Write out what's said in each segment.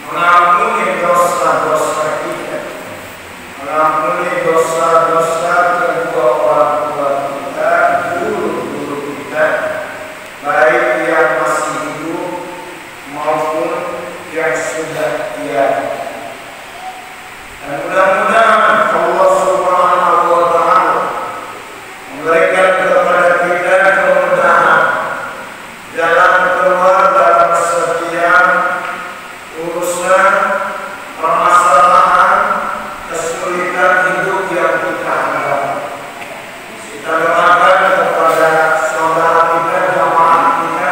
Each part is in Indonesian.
mengampuni dosa-dosa kita, mengampuni dosa-dosa kedua orang tua kita, guru-guru kita, baik yang masih hidup maupun yang sudah tiada. Dan mudah-mudahan Allah Subhanahu wa Ta'ala memberikan kepada kita kemudahan jalan keluar dalam setiap urusan, permasalahan, kesulitan hidup yang kita hadapi. Kita doakan kepada saudara kita, jamaah kita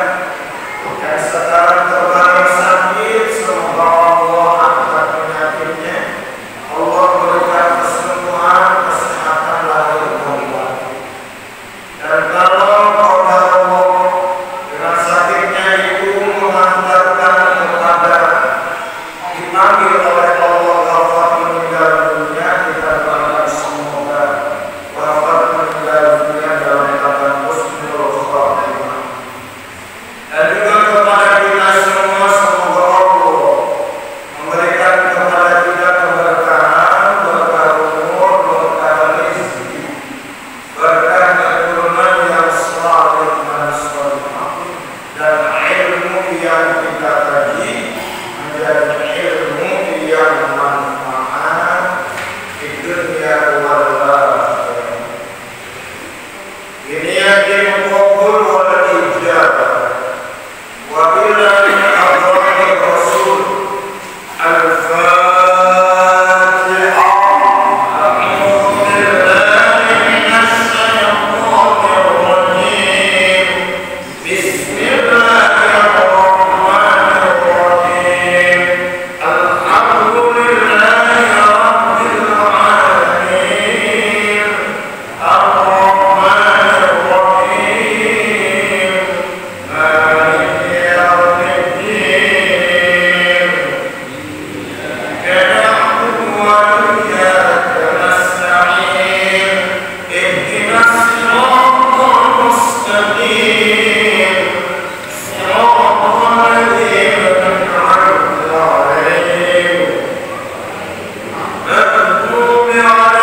yang sekarang terbaring sakit, semoga Allah angkat penyakitnya, Allah berikan kesembuhan, kesehatan lahir dan batin. Dan kalau Allah dengan sakitnya itu mengantarkan kepada dipanggil oleh Allah wafat meninggal dunia, kita doakan semoga wafat meninggal dunia dalam keadaan husnul khatimah. Dan juga kepada kita semua semoga Allah memberikan kepada kita keberkahan, berkah umur, berkah rezeki, berkah keturunan yang saleh dan salihah, dan ilmu yang kita kaji menjadi ilmu yang manfaat di dunia wal akhirah. Ini yang qabul wal ijabah. Wabillahi taufiq Rasul. Al-Fatihah. A'udzu billahi minasy syaithanir rajim. Bismillahirrahmanirrahim. Alhamdulillahi rabbil alamin. Ar-Rahmanir Rahim. Maliki yaumiddin. Iyyaka na'budu wa iyyaka nasta'in. Ihdinas siratal mustaqim. Siratal ladzina an'amta 'alaihim maghdubi 'alaihim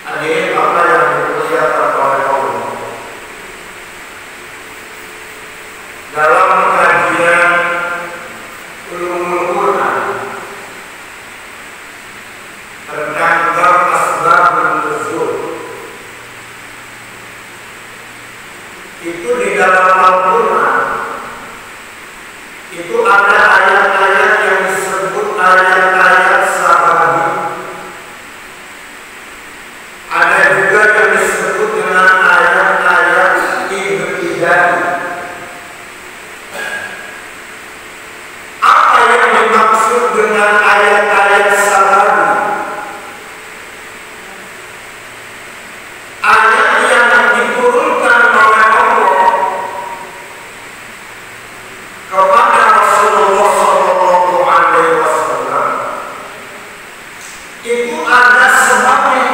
Hadirin apa yang dimuliakan oleh Allah. itu di dalam Al-Quran itu ada ayat-ayat yang disebut ayat-ayat sahabi, ada juga yang disebut dengan ayat-ayat ibtida'i. Apa yang dimaksud dengan ayat-ayat sahabi? Ayat yang diturunkan oleh Allah kepada Rasulullah SAW itu ada sebabnya,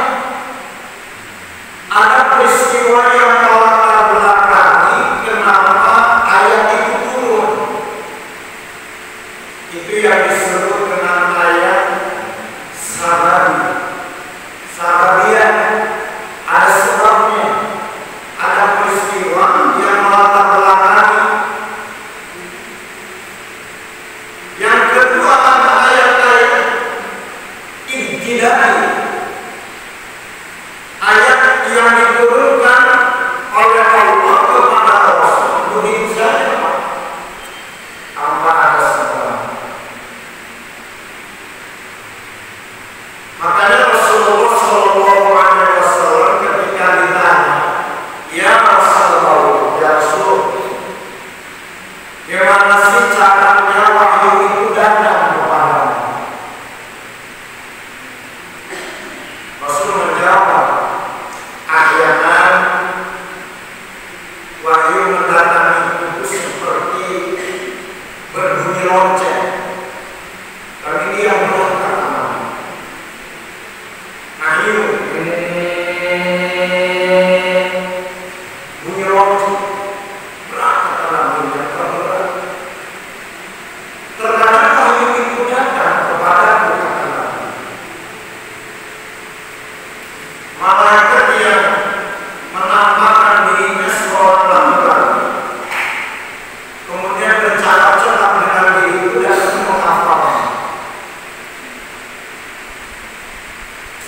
ada peristiwa yang melatar belakangi kenapa ayat itu turun. Itu yang disebut dengan ayat sahabi, sahabiah. Ada sebabnya, ada peristiwa yang melatar belakangi. Yang kedua ada ayat-ayat ibtida'i, ayat yang diturunkan oleh Allah kepada Rasul begitu saja tanpa ada sebab. Makanya Rasulullah SAW ketika ditanya, ya Rasulullah, ya Rasul, gimana sih caranya wahyu itu datang kepadamu? Rasul menjawab, ahyanan wahyu mendatangi itu seperti berbunyi lonceng, tapi dia melontar kemana? Ahyu bunyi lonceng berangkat dalam dunia terberat. Terkadang wahyu itu datang kepadaku, kata Nabi. Malaikat yang menampakkan dirinya seorang laki-laki kemudian bercakap-cakap dengan diri itu dan menghafalnya.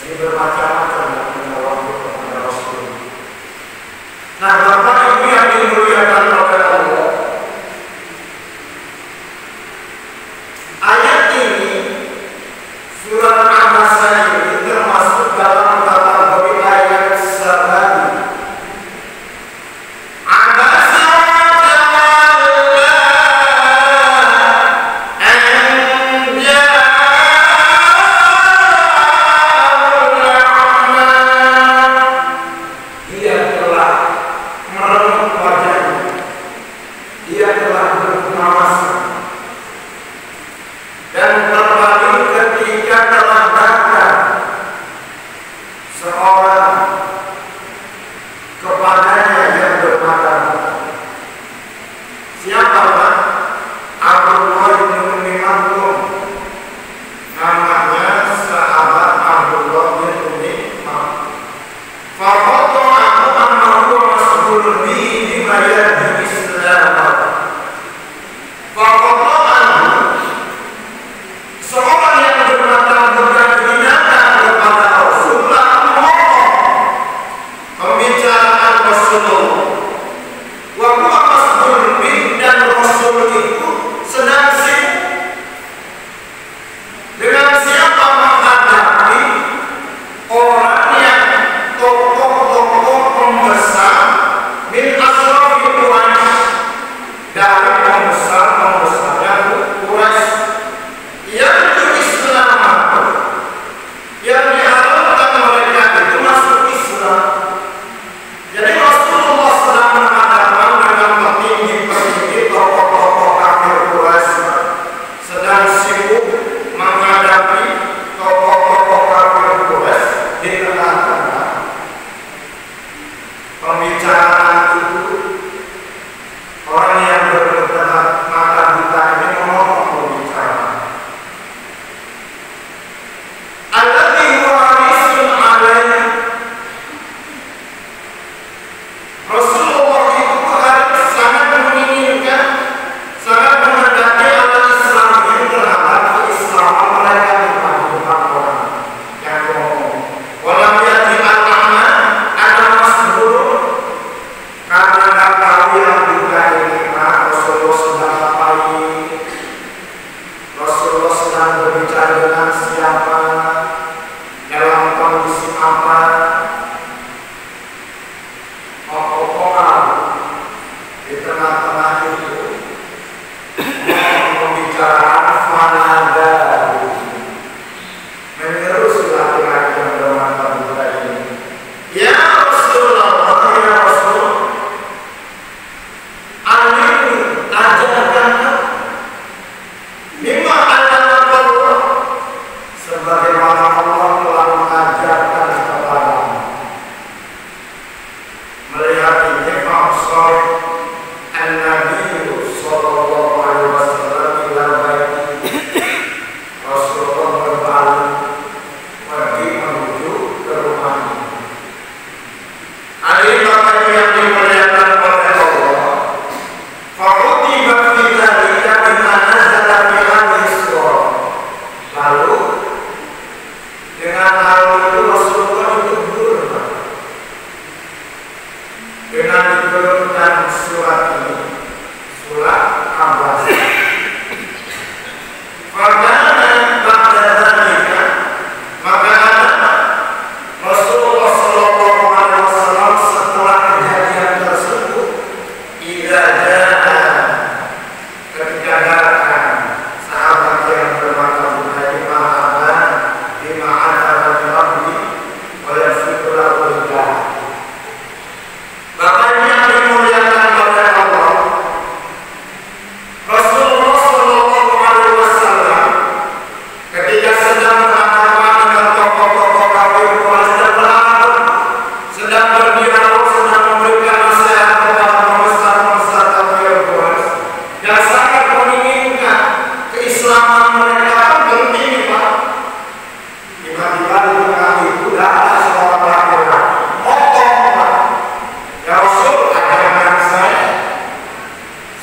Ini bermacam-macam yang menjawab kepada Rasul. Nah, Bapak Ibu yang dimuliakan oleh Allah, ayat ini surat An-Nisa ini termasuk dalam kategori ayat sahabi. Dia telah merenung wajahnya, dia telah berpengawasan, dan terbalik ketika telah datang seorang kepadanya yang bermata buta. Siapa Pak? Abdullah bin Ummi Maktum, namanya sahabat Abdullah bin Ummi Maktum. Faqata'ahu annahu mas'ulun bihi bima yad'i Islam. Faqata'ahu, seorang yang bermata buta binatang kepada Rasulullah memotong pembicaraan Rasulullah. Wa huwa mas'ulun bihi, dan Rasul itu sedang sibuk dengan siapa menghadapi orang yang tokoh diturunkan surat ini, surat Abbas. Maka Rasulullah Shallallahu Alaihi Wasallam setelah kejadian tersebut, ketika datang sahabat yang bermata bukai ma'aban bima'aban rabbi wa yasikulah ulidah. Makanya dimuliakan oleh Allah, Rasulullah Shallallahu Alaihi Wasallam ketika sedang berhadapan dengan tokoh-tokoh kafir Quraisy dan Arab, sedang berdialog, sedang memberikan nasihat kepada pembesar-pembesar kafir Quraisy yang sangat menginginkan keislaman mereka penting, Pak. Tiba-tiba di tengah itu ada seorang laki-laki potong, Pak. Ya Rasul, ajarkan saya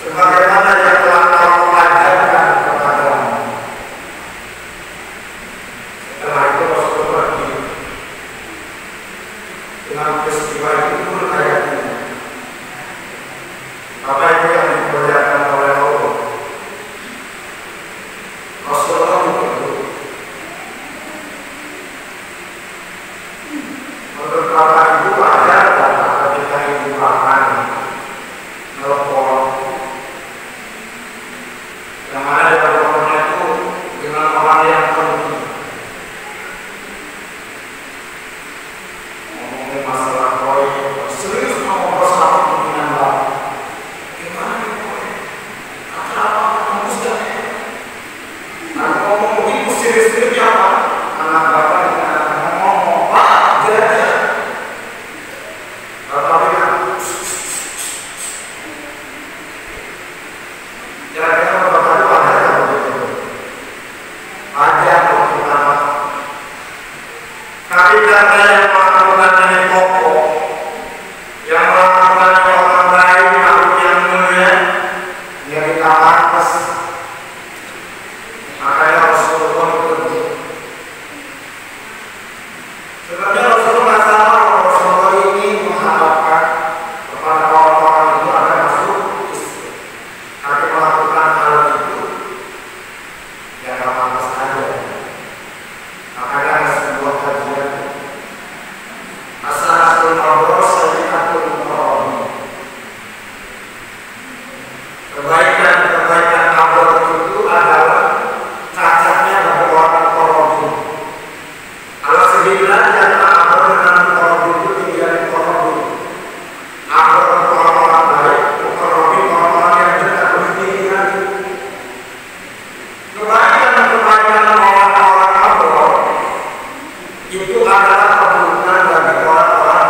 sebagaimana yang telah kau ajarkan kepadamu. Setelah itu Rasul pergi. Dengan peristiwa itu pun ayat ini. Bapak Ibu yang dimuliakan oleh Allah, Rasulullah itu menurut Bapak Ibu wajar ketika ibu makan telepon, yang mana di teleponnya itu dengan orang yang penting, ngomongin masalah proyek, serius ngomong sama pimpinan Bapak. Gimana nih proyek? Apa tembus gak? Nah, ngomong begitu serius-seriusnya apa? Anak Bapak ngomong, Pak, jadi Bapak bilang, kira-kira Bapak itu ada yang begitu? Ada kita, Pak. Tapi karena yang melakukan ini pokok, yang melakukan orang lain, makhluk yang mulia, dia kita pantas. Makanya Rasulullah itu sebenarnya Rasulullah SAW, Rasulullah ini mengharapkan kepada orang-orang itu agar masuk Islam. Tapi melakukan hal itu ya gak pantas saja. Makanya ada sebuah kajian Asanatul Mabros Sayyidinatul Mabros. Kebaikan-kebaikan abad itu adalah cacatnya bagi orang korobin. Kalau sebilang yang abad dengan korobin itu tinggal di korobin. Abad orang-orang baik, korobin orang-orang yang dekat berhubungan. Kebaikan-kebaikan orang-orang abad itu adalah keburukan bagi orang-orang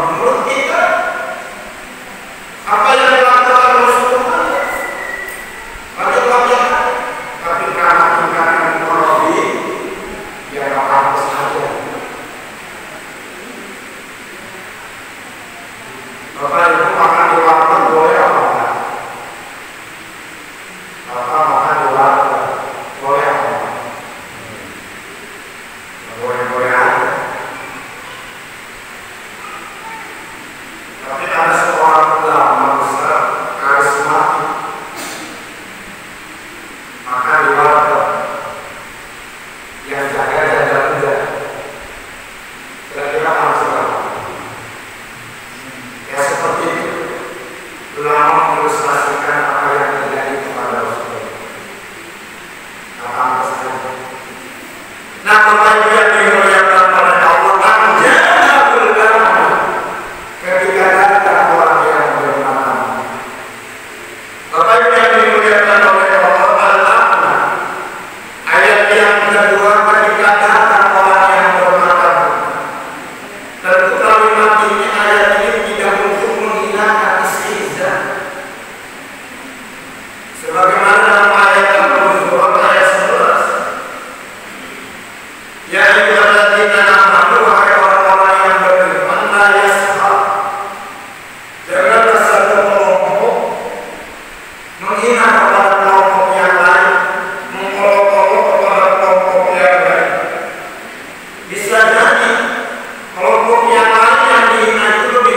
menurut kita. Apa yang dilakukan Rasulullah wajar-wajar, tapi karena tingkatan ekonomi ya gak pantas saja. Bapak Ibu makan di warteg boleh apa enggak? Bapak makan di warteg boleh apa enggak? Boleh-boleh aja. Tapi ada seorang ulama besar karismatik makan di warteg, yang jaga jaga. Kira-kira harus berapa? Ya seperti itu. Ulama mengilustrasikan apa yang terjadi kepada Rasulullah. Nah, pantas saja. Nah, Bapak Ibu yang dimuliakan oleh Allah, jangan bergabung ketika datang orang yang bermakna. Bapak Ibu yang dimuliakan oleh Allah, ayat yang kedua, ketika datang orang yang bermakna. Tentu kalimat ini, ayat ini tidak untuk menghinakan istizah. Sebagaimana dalam ayat Al-Hujurat ayat 11. Ya ayyuhalladzina amanu, wahai orang-orang yang beriman, la yaskhar. Janganlah satu kelompok menghina kepada kelompok yang lain, mengolok-olok kepada kelompok yang lain. Bisa jadi kelompok yang lain yang dihina itu lebih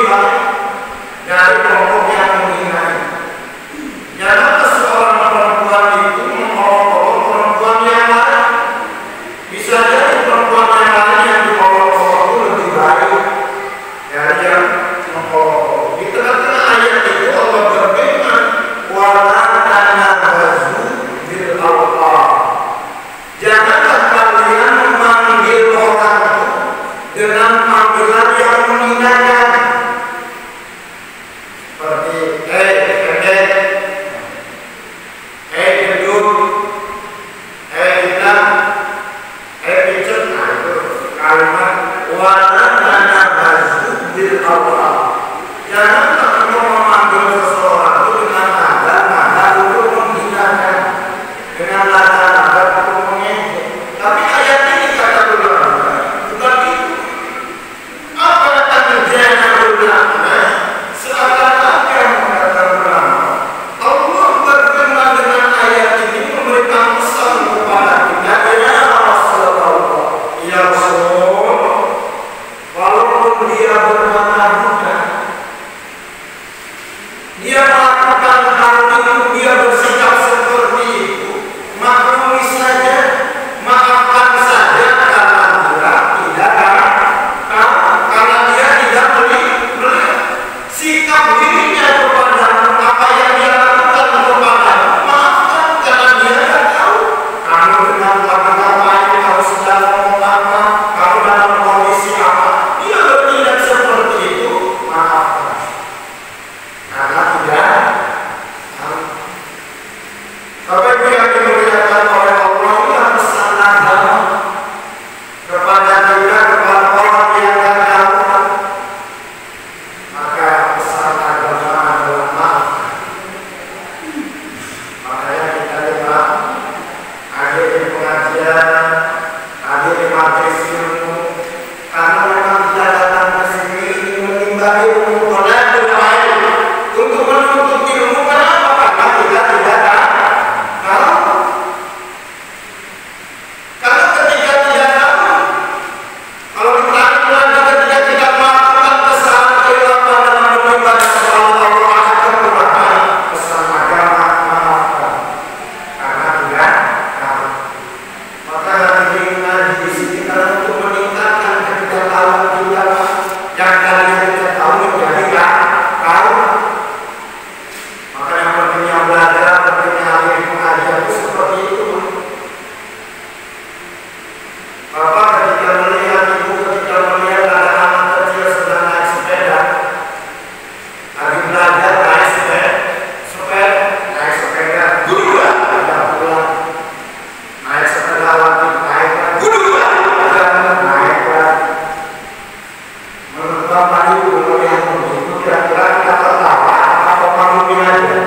tadi belum yang begitu, kira-kira kita tertawa atau maklumin aja?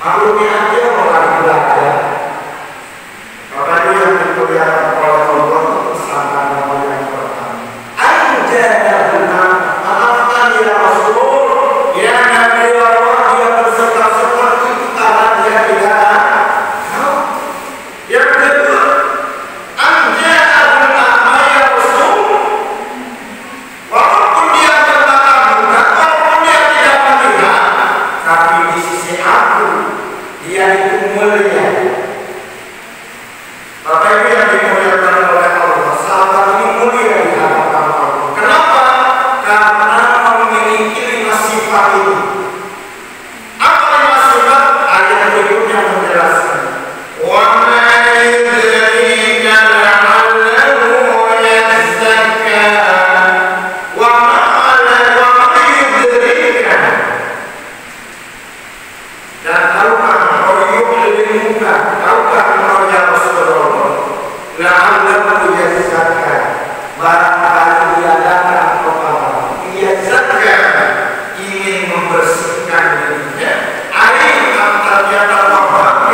Maklumin aja kalau lagi belajar. Maka itu yang diperlihatkan oleh Allah itu pesanan yang pertama. Anjana benar, maafkan ya Rasul, ya Nabi Allah, dia bersikap seperti kita dan dia tidak tahu. Yang kedua, anjana benar ya Rasul, walaupun dia bermata buta, walaupun dia tidak melihat, tapi di sisi aku dia itu mulia. Bapak Ibu yang dimuliakan oleh Allah, sahabat ini mulia di hadapan Allah. Kenapa? Karena memiliki 5 sifat ini. Apa 5 sifat? Ayat berikutnya menjelaskan. Wa ma yudrika la'allahu yazakka. Wa ma yudrika. Dan tahukah tahukah ya Rasulullah, la'allahu yazakka, barangkali dia datang kepada yazakka, ingin membersihkan dirinya, ternyata bahwa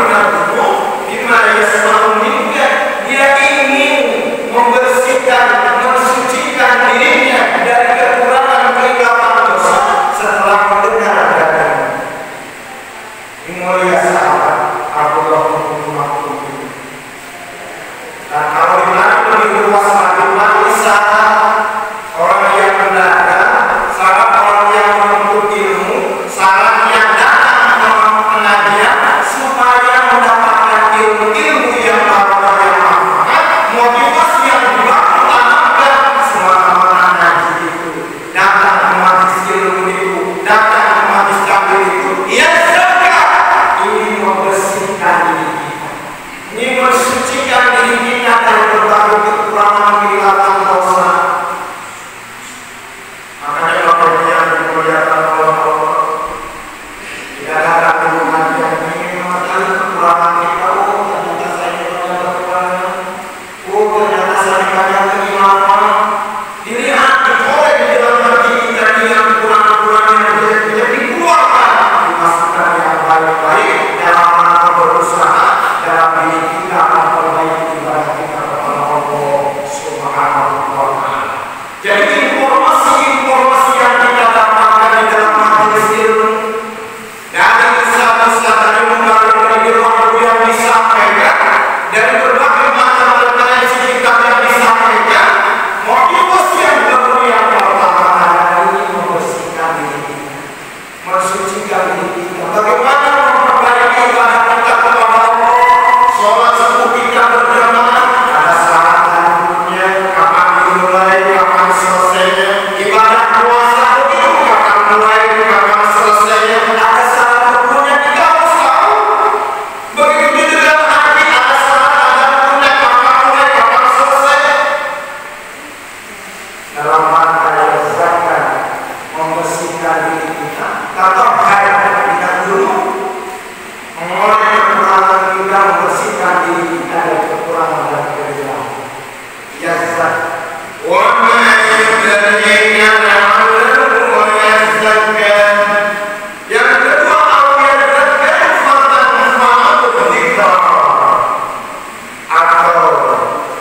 bima yasma'u minka, dia ingin membersihkan, mensucikan dirinya dari kekurangan keilapan dosa setelah mendengar datang. Mulia sahabat, Abdullah bin Mas'ud. Dan kalau ditarik lebih luas lagi, sahabat orang yang mendagang, sahabat orang yang menuntut ilmu, sahabat yang datang ke pengajian supaya mendapatkan ilmu-ilmu yang baru yang manfaat, motivasi yang dibangun tanamkan semata-mata ngaji itu, datang ke majelis ilmu itu, datang ke majelis taklim itu, ini membersihkan diri kita, ini mensucikan diri kita dari berbagai kekurangan keilapan dosa. Makanya Bapak Ibu yang dimuliakan oleh Allah, tidak ada hubungan yang ini mengetahui kekurangan kita. Oh, ternyata saya banyak kekurangan. Oh, ternyata saya banyak keilapan. Dilihat, dikorek di dalam hati kita dengan kekurangan-kekurangan yang jelek-jelek, dikeluarkan, dimasukkan yang baik-baik dalam rangka berusaha dalam diri kita memperbaiki ibadah kita kepada Allah Subhanahu wa Ta'ala. Jadi informasi-informasi yang kita dapatkan di dalam majelis ilmu dari kisah-kisah dari menggali ilmu yang disampaikan, dari berbagai macam referensi kitab yang disampaikan, motivasi yang baru yang pertama adalah ini membersihkan diri kita, mensucikan diri kita. Bagaimana memperbaiki ibadah kita kepada Allah? Sholat subuh kita berjamaah, ada syarat dan rukunnya, kapan dimulai, kapan selesainya. Ibadah puasa begitu, kapan mulai, kapan selesainya. Ada syarat rukunnya, kita harus tahu. Begitu juga haji, ada syarat, ada rukunnya, kapan mulai, kapan selesai. Dalam rangka yang zakat, membersihkan diri kita, kata baik kita dulu, mengolah kekurangan kita, membersihkan diri kita dari kekurangan dan kejahatan. Yazak. Wa ma yudrika la'allahu yazakka. Yang kedua, al-yazakka fatanfa'u dzikra. Atau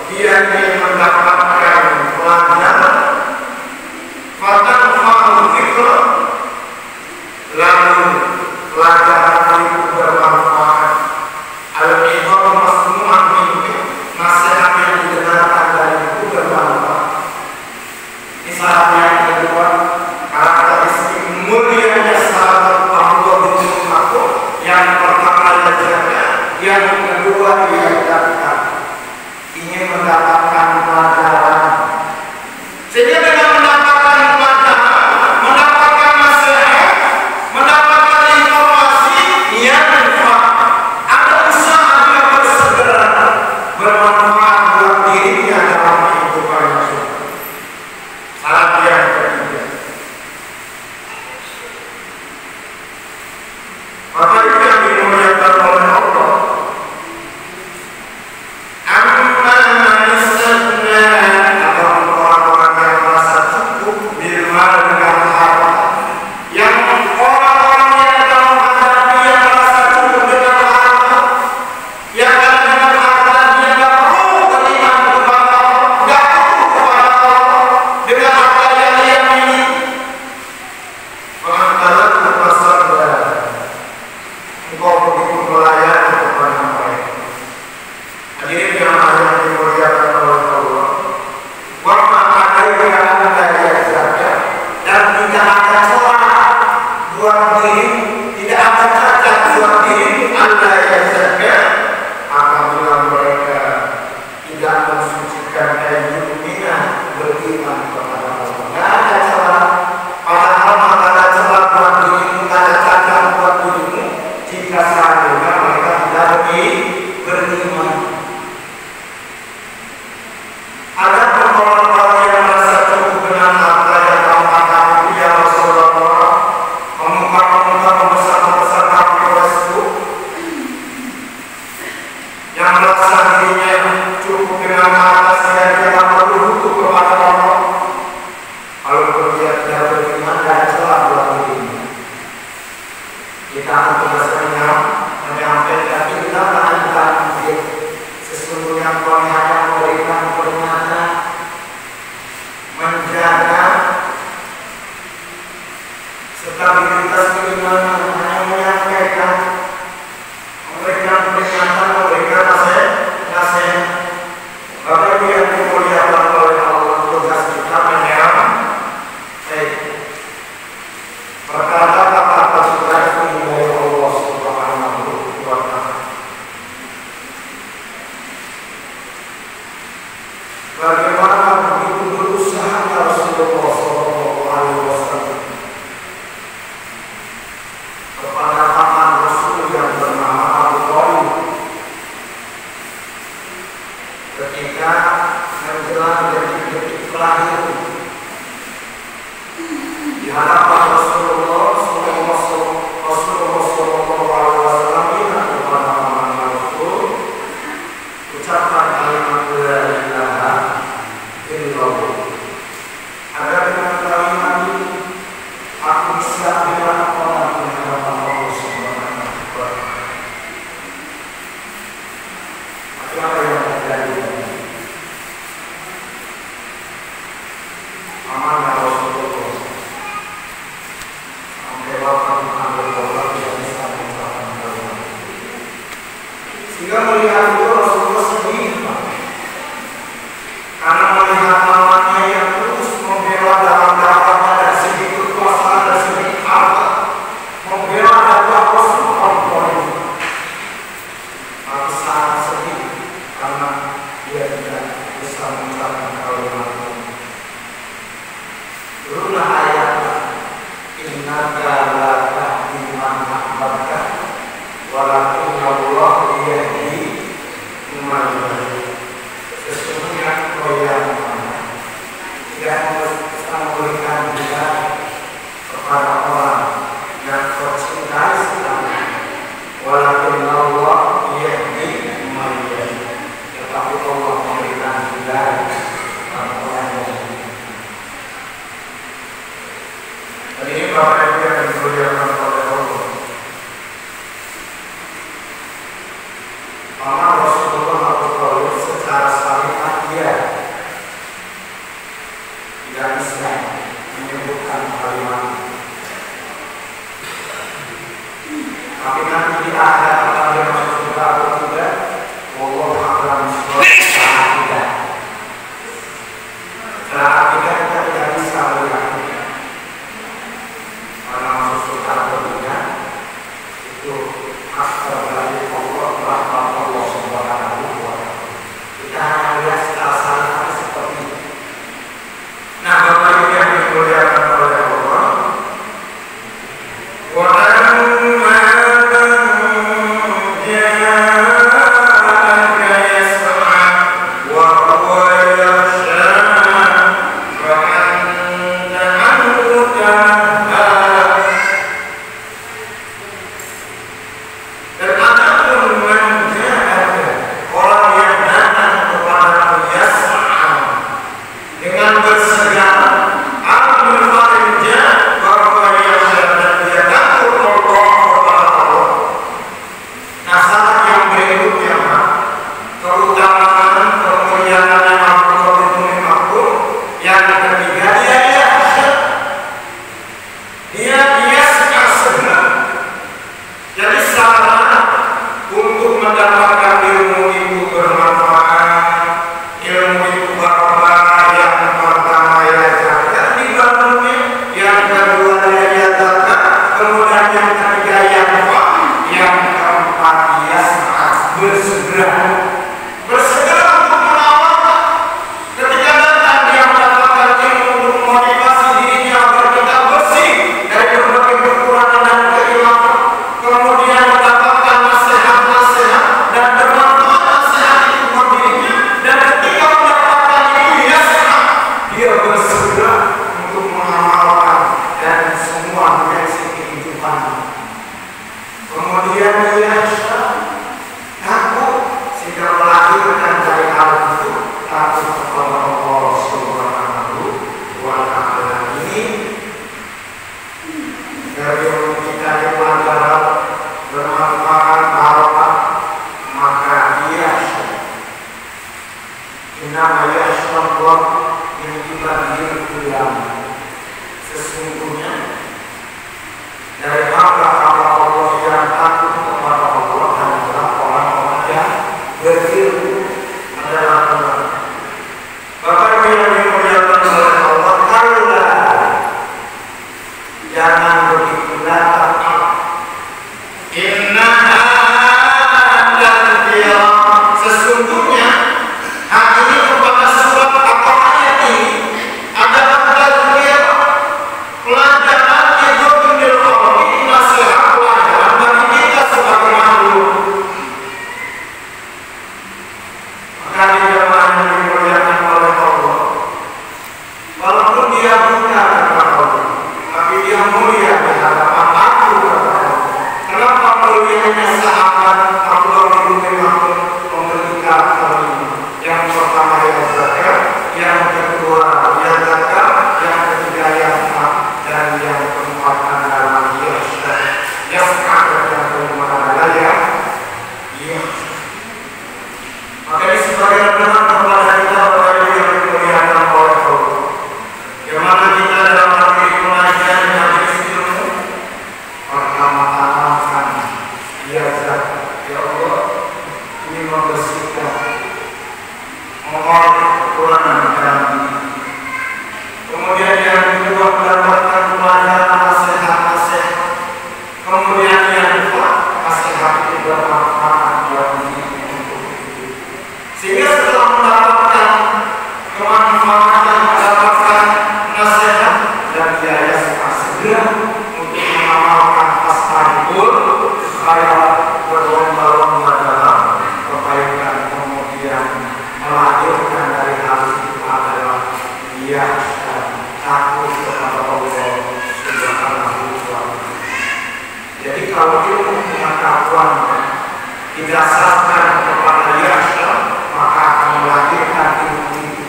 dia ingin mendapatkan pelajaran, fatanfa'u dzikra, lalu pelajaran itu bermanfaat. Al-ibad masmu'ah minhu, nasihat yang didengarkan dari itu bermanfaat. Ini syarat yang kedua, karakteristik mulianya sahabat Abdullah bin Mas'ud. Yang pertama yazakka, yang kedua yazakka, ingin mendapatkan pelajaran. Sehingga dengan mendapatkan pelajaran beliau beriman dan celah buat dirinya. Kita tugasnya menyampaikan kita menanyakan sesungguhnya Tuhan yang akan memberikan peringatan, menjaga stabilitas keimanan, hanya menyampaikan, memberikan peringatan, memberikan nasihat. Bapak Ibu yang dimuliakan oleh Allah, tugas kita berkata kata-kata sudah dari Allah Subhanahu wa Ta'ala. Bagaimana begitu berusaha Rasulullah Sallallahu Alaihi Wasallam kepada paman Rasul yang bernama Abu Thalib ketika menjelang detik-detik terakhir di hadapan Rasulullah Sallallahu Alaihi Wasallam kepada paman Rasul, ucapkan kalimat la ilaha illallah. Agar dengan kalimat ini aku bisa dilakukan di hadapan Allah Subhanahu wa Ta'ala. Apa yang terjadi? Amanah Rasulullah sampai wafat mengambil orang yang bisa mengungkapkan kalimat. Sehingga melihat itu Rasulullah sedih, karena melihat lawannya yang terus membela dalam dakwahnya dari segi kekuasaan, dari segi harta, membela dakwah Rasulullah. Aku sangat sedih karena dia tidak bisa mengucapkan kalimat ini. Turunlah ayat innaka la tahdi man ahbabta walakin Allah yahdi man yasha. Sesungguhnya Kau yang tidak bisa memberikan hidayah kepada orang yang Kau cintai sekali, walakin Allah yahdi man yasha. Tetapi Allah memberikan hidayah kepada orang yang dan ini Bapak Ibu yang dimuliakan oleh Allah. Paman Rasulullah Abu Thalib secara syariat dia tidak bisa menyebutkan kalimat ini. Tapi nanti di akhir akan dia masuk surga atau tidak, wallahu a'lam bishawab. Secara akidah kita tidak bisa melihat. Karena didasarkan kepada Yahya, maka akan melahirkan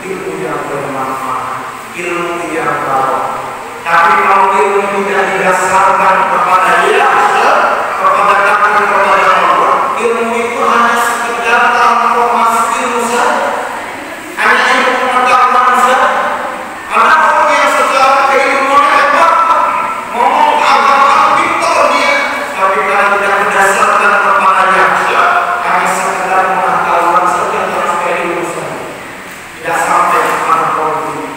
ilmu yang bermanfaat, ilmu yang baru. Tapi kalau ilmu tidak didasarkan kepada Yahya, kepada takdir kepada Allah, ilmu itu hanya sekedar transformasi ilmu saja, hanya ilmu pengetahuan saja. Ada orang yang secara keilmuan hebat, ngomong agama pintar dia, tapi kalau tidak berdasarkan kepada Yahya, hanya sekedar pengetahuan saja, tanpa ilmu saja, tidak sampai kepada politik.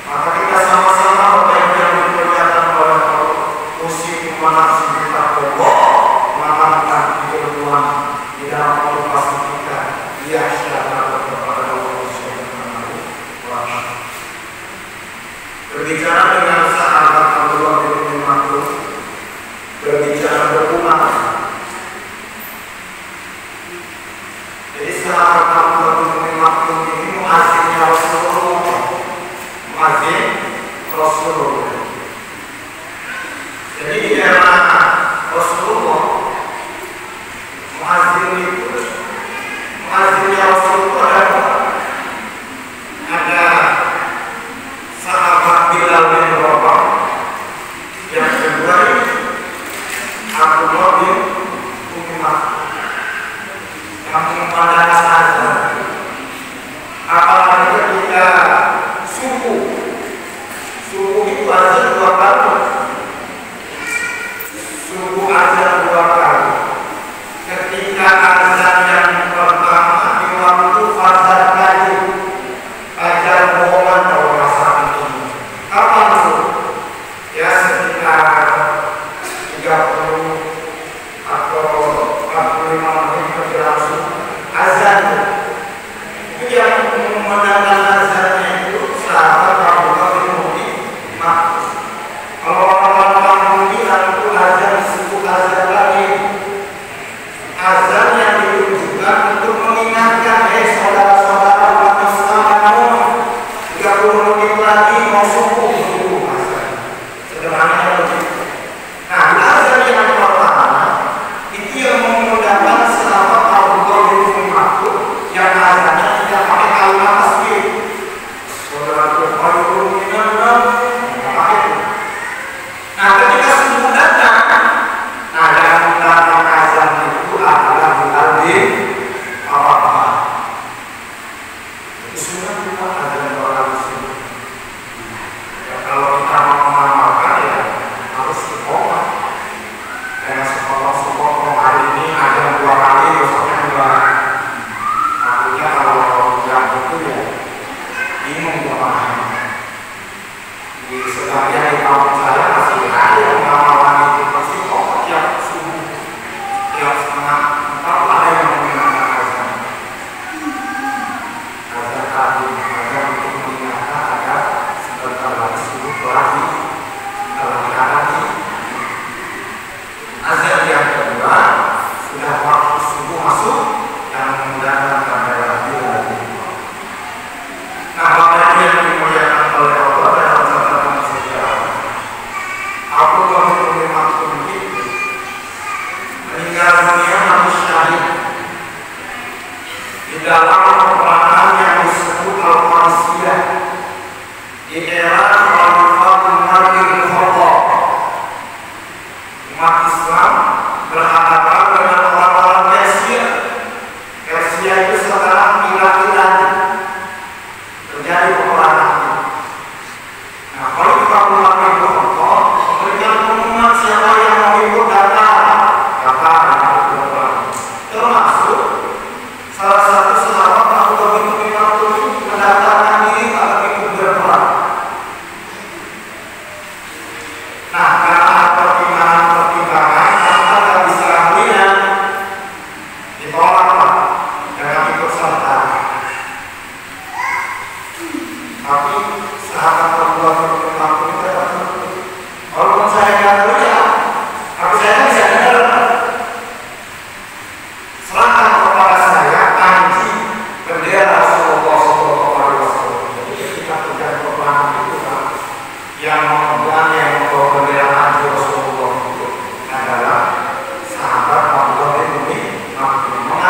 Maka kita sama-sama Bapak Ibu yang dimuliakan oleh Allah, mesti menafsir kita Allah, menanamkan keilmuan di dalam motivasi kita. Yahya kepada Allah Subhanahu wa Ta'ala. Berbicara dengan sahabat Abdullah bin Mas'ud, berbicara berumat. Jadi sahabat Abdullah bin Mas'ud ini muazzinnya Rasulullah, muazzin Rasulullah. Jadi di era Rasulullah, muazzinnya Rasulullah ada sahabat Bilal bin Rabah, yang kedua Abdullah bin Mas'ud yang mengumandangkan azan. Apalagi ketika subuh itu azan 2 kali, subuh azan 2 kali. Ketika azan yang pertama di waktu fajar pagi, fajar bohongan kalau masalah ini. Kapan itu? Ya sekitar 30 atau 45 menit berlangsung azan. Itu yang mengumandangkan azannya itu sahabat Abdullah bin Mas'ud. Kalau orang-orang bilang itu azan disebut azan lagi, azan yang ditujukan untuk mengingatkan, saudara-saudara umat Islam, 30 menit lagi mau subuh dulu azan. Sederhananya begitu. Nah, azan yang pertama itu yang mengundangkan sahabat Abdullah bin Mas'ud yang azannya tidak pakai kalimat tasbih. Saudara khairun minan nar. Nah, ketika subuh datang, nah yang mengundangkan azan itu adalah Bilal bin Rabah. Itu sunnah kita azan orang Muslim. Ya, kalau kita mau mengamalkan ya harus istiqomah. Kayak sepotong hari ini ada 2 kali, besoknya 2. Artinya kalau yang itu ya bingung memahami. Di sebagian di kampung saya masih ada yang mengamalkan itu, pasti kok tiap subuh, tiap setengah 4 ada yang menggunakan azan. Azan tadi, azan untuk mengingatkan agar sebentar lagi subuh lagi lagi. Azan yang kedua sudah waktu subuh masuk yang menggunakan kamera Bilal. Nah, Bapak Ibu yang dimuliakan oleh Allah, dalam catatan sejarah, Abdullah bin Mas'ud itu meninggal dunia namun syahid di dalam peperangan yang disebut Al-Qadisiyah di era Khalifah Umar bin Khattab. Umat Islam berhadapan dengan orang-orang Persia. Persia itu sekarang Iran. Terjadi peperangan. Nah, kalau kita Umar bin Khattab memberikan pengumuman siapa yang mau ikut datang, termasuk salah satu sahabat Abdullah bin Mas'ud mendatangkan diri agar ikut berperang. Nah, karena pertimbangan kita tidak bisa melihat, ditolak dengan ikut serta. Tapi sahabat Abdullah bin Mas'ud itu walaupun saya tidak melihat, tapi saya bisa dengar. Serahkan kepada saya panji bendera Rasulullah SAW. Jadi ketika terjadi peperangan itu kan, yang membawa bendera panji Rasulullah itu adalah sahabat Abdullah bin Mas'ud.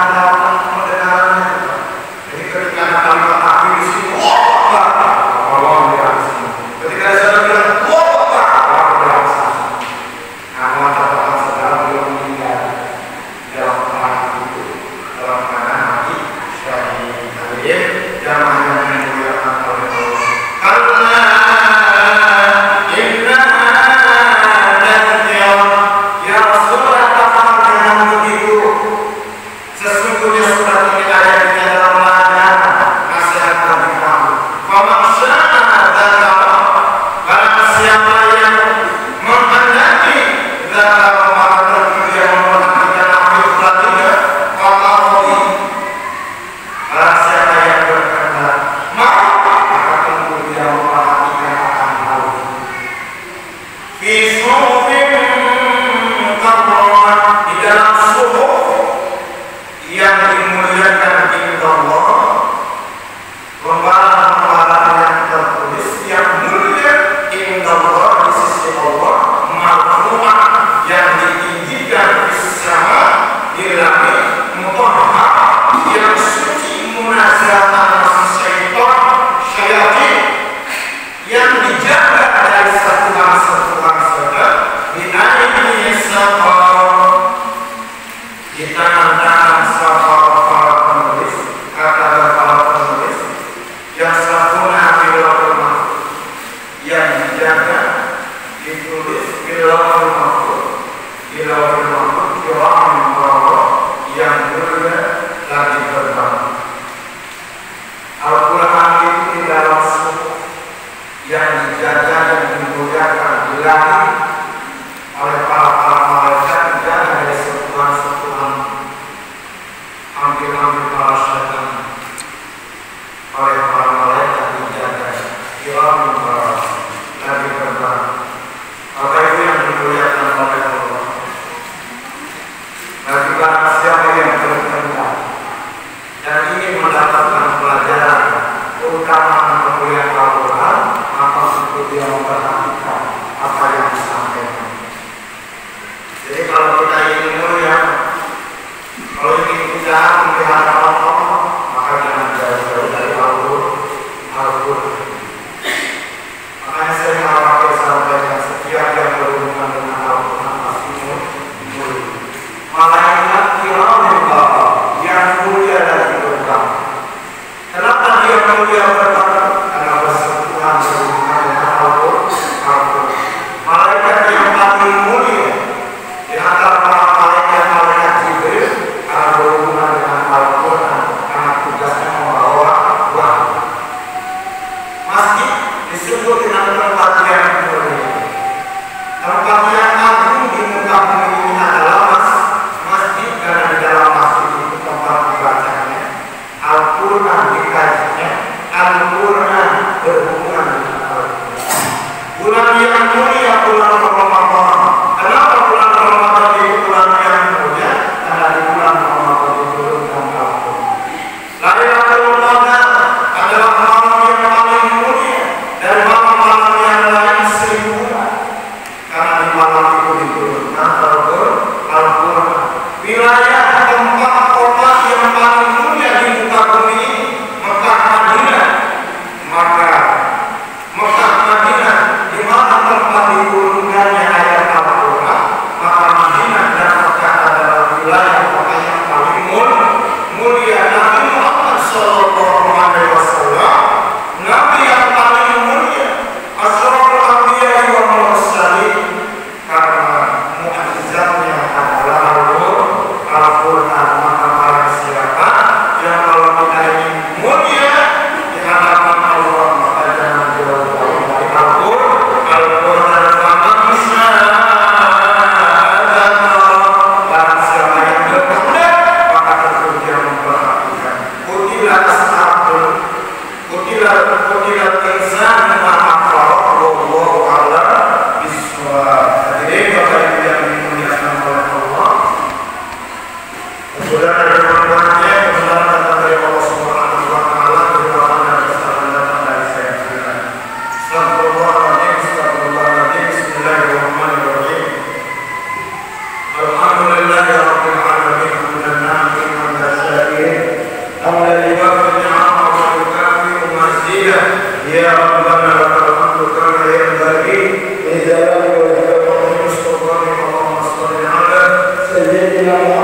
Sayyidina Muhammad